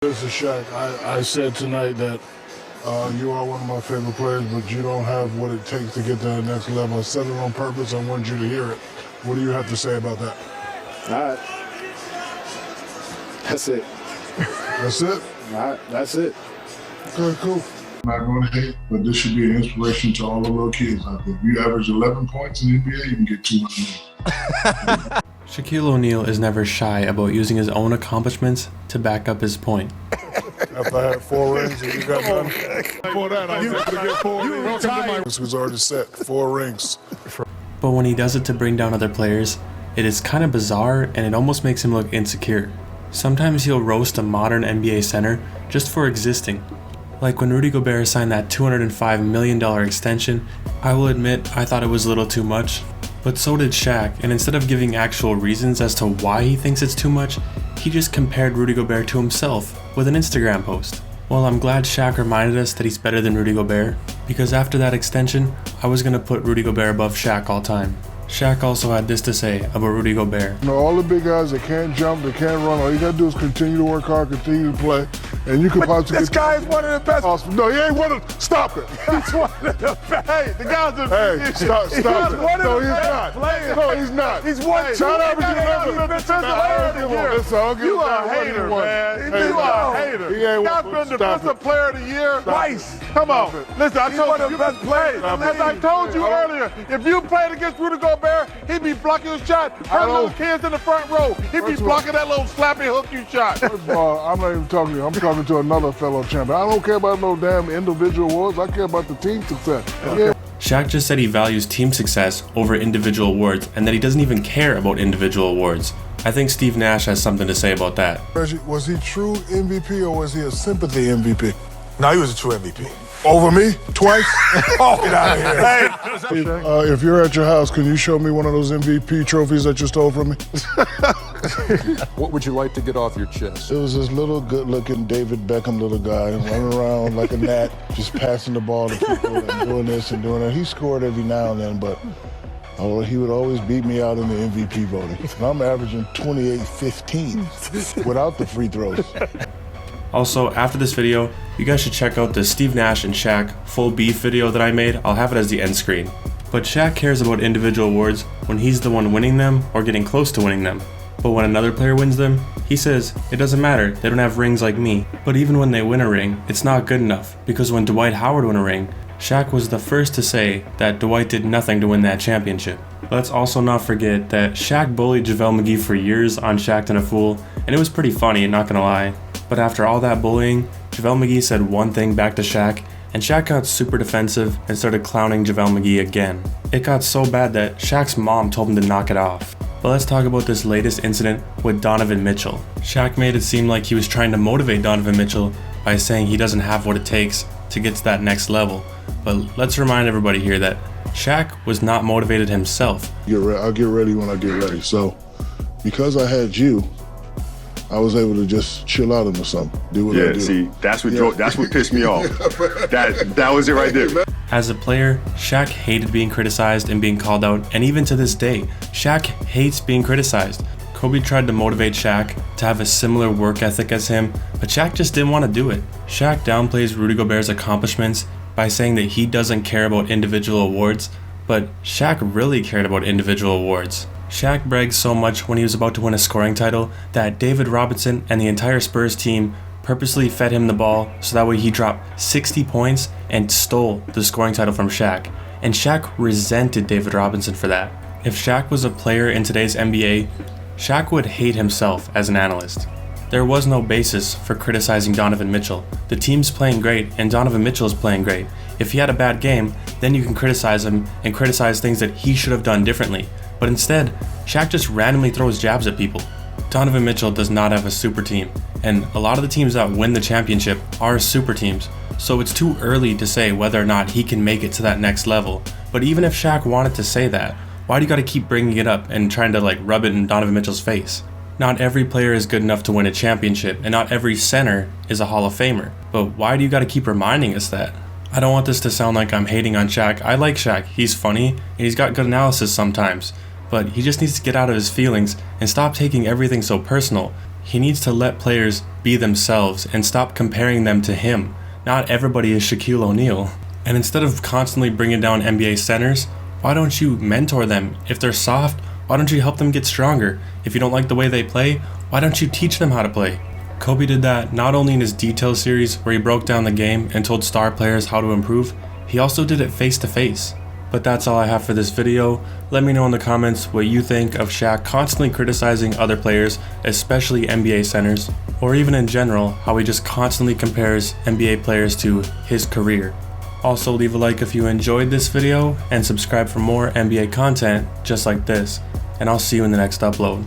This is Shaq. I said tonight that you are one of my favorite players, but you don't have what it takes to get to the next level. I said it on purpose. I want you to hear it. What do you have to say about that? All right. That's it. That's it? All right. That's it. Okay, cool. I'm not going to hate, but this should be an inspiration to all the little kids out there. If you average 11 points in the NBA, you can get 200. Shaquille O'Neal is never shy about using his own accomplishments to back up his point. After I had 4 rings and you got none. Before that, I was able to get 4 rings. It was already set, 4 rings. But when he does it to bring down other players, it is kind of bizarre and it almost makes him look insecure. Sometimes he'll roast a modern NBA center just for existing. Like when Rudy Gobert signed that $205 million extension, I will admit I thought it was a little too much. But so did Shaq, and instead of giving actual reasons as to why he thinks it's too much, he just compared Rudy Gobert to himself with an Instagram post. Well, I'm glad Shaq reminded us that he's better than Rudy Gobert, because after that extension, I was going to put Rudy Gobert above Shaq all time. Shaq also had this to say about Rudy Gobert. You know, all the big guys that can't jump, they can't run, all you got to do is continue to work hard, continue to play, and you can possibly This guy is one of the best. Awesome. No, he ain't one of the, stop it. He's one of the best. Hey, the guy's a Hey, stop it. No, he's not. Players. No, he's not. He's one. Shout out to you. You are a hater, man. You are a hater. He ain't Guy's one. been Stop defensive it. player of the year twice. Come on. it. Listen, I He's told one you, of the best players. As I told you earlier, if you played against Rudy Gobert, he'd be blocking his shot. Her little kids in the front row, he'd be blocking that little slappy hook you shot. First of all, I'm not even talking to you. I'm talking to another fellow champion. I don't care about no damn individual awards. I care about the team success. Yeah. Shaq just said he values team success over individual awards and that he doesn't even care about individual awards. I think Steve Nash has something to say about that. Was he true MVP or was he a sympathy MVP? No, he was a true MVP. Over me? Twice? Oh, get out of here. If you're at your house, can you show me one of those MVP trophies that you stole from me? What would you like to get off your chest? It was this little good-looking David Beckham little guy running around like a gnat, just passing the ball to people and doing this and doing that. He scored every now and then, but he would always beat me out in the MVP voting. And I'm averaging 28-15 without the free throws. Also, after this video, you guys should check out the Steve Nash and Shaq full beef video that I made. I'll have it as the end screen. But Shaq cares about individual awards when he's the one winning them or getting close to winning them. But when another player wins them, he says, it doesn't matter, they don't have rings like me. But even when they win a ring, it's not good enough, because when Dwight Howard won a ring, Shaq was the first to say that Dwight did nothing to win that championship. Let's also not forget that Shaq bullied Javale Mcgee for years on Shaq and a Fool, and it was pretty funny, not gonna lie. But after all that bullying, Javale Mcgee said one thing back to Shaq, and Shaq got super defensive and started clowning Javale Mcgee again. It got so bad that Shaq's mom told him to knock it off. But let's talk about this latest incident with Donovan Mitchell. Shaq made it seem like he was trying to motivate Donovan Mitchell by saying he doesn't have what it takes to get to that next level. But let's remind everybody here that Shaq was not motivated himself. I'll get ready when I get ready. So, because I had you, I was able to just chill out into something. Do what I do. See, that's what pissed me off. That was it right there. As a player, Shaq hated being criticized and being called out, and even to this day, Shaq hates being criticized. Kobe tried to motivate Shaq to have a similar work ethic as him, but Shaq just didn't want to do it. Shaq downplays Rudy Gobert's accomplishments by saying that he doesn't care about individual awards, but Shaq really cared about individual awards. Shaq bragged so much when he was about to win a scoring title that David Robinson and the entire Spurs team purposely fed him the ball so that way he dropped 60 points and stole the scoring title from Shaq. And Shaq resented David Robinson for that. If Shaq was a player in today's NBA, Shaq would hate himself as an analyst. There was no basis for criticizing Donovan Mitchell. The team's playing great and Donovan Mitchell is playing great. If he had a bad game, then you can criticize him and criticize things that he should have done differently. But instead, Shaq just randomly throws jabs at people. Donovan Mitchell does not have a super team, and a lot of the teams that win the championship are super teams, so it's too early to say whether or not he can make it to that next level. But even if Shaq wanted to say that, why do you gotta keep bringing it up and trying to rub it in Donovan Mitchell's face? Not every player is good enough to win a championship, and not every center is a Hall of Famer. But why do you gotta keep reminding us that? I don't want this to sound like I'm hating on Shaq. I like Shaq, he's funny, and he's got good analysis sometimes. But he just needs to get out of his feelings and stop taking everything so personal. He needs to let players be themselves and stop comparing them to him. Not everybody is Shaquille O'Neal. And instead of constantly bringing down NBA centers, why don't you mentor them? If they're soft, why don't you help them get stronger? If you don't like the way they play, why don't you teach them how to play? Kobe did that not only in his Detail series where he broke down the game and told star players how to improve, he also did it face to face. But that's all I have for this video. Let me know in the comments what you think of Shaq constantly criticizing other players, especially NBA centers, or even in general, how he just constantly compares NBA players to his career. Also, leave a like if you enjoyed this video and subscribe for more NBA content just like this, and I'll see you in the next upload.